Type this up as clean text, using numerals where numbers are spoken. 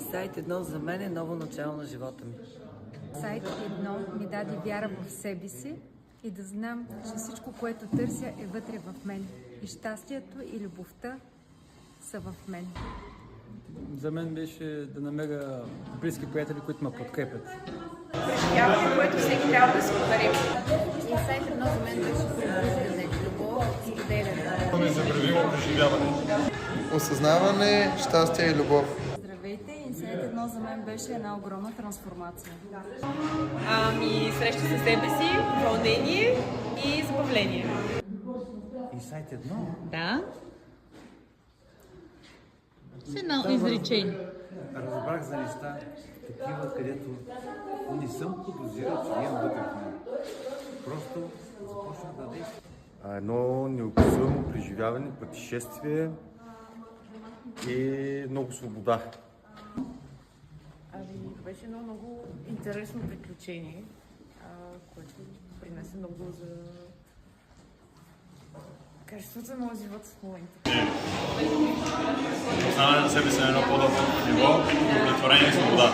сайт едно за мен е ново начало на живота ми. Сайт едно ми даде вяра в себе си и да знам, че всичко, което търся, е вътре в мен. И щастието и любовта са в мен. За мен беше да намеря близки приятели, които ме подкрепят. Преживяване, което всеки трябва да сподели. Инсайт едно за мен беше пробуждане, любов, споделяне. Незабравимо преживяване. Осъзнаване, щастие и любов. Здравейте, Инсайт едно за мен беше една огромна трансформация. Среща със себе си, вълнение и забавление. Инсайт едно? Да. С едно изречение. Разбрах за неща, такива, където не съм подозирал, че имам вътре в мен. Просто започнах да действам. Едно неописуемо преживяване, пътешествие и много свобода. Беше едно много интересно приключение, което принесе много за качеството на моя живот в момента. Познаване на себе си на едно по-добро ниво, удовлетворение и свобода.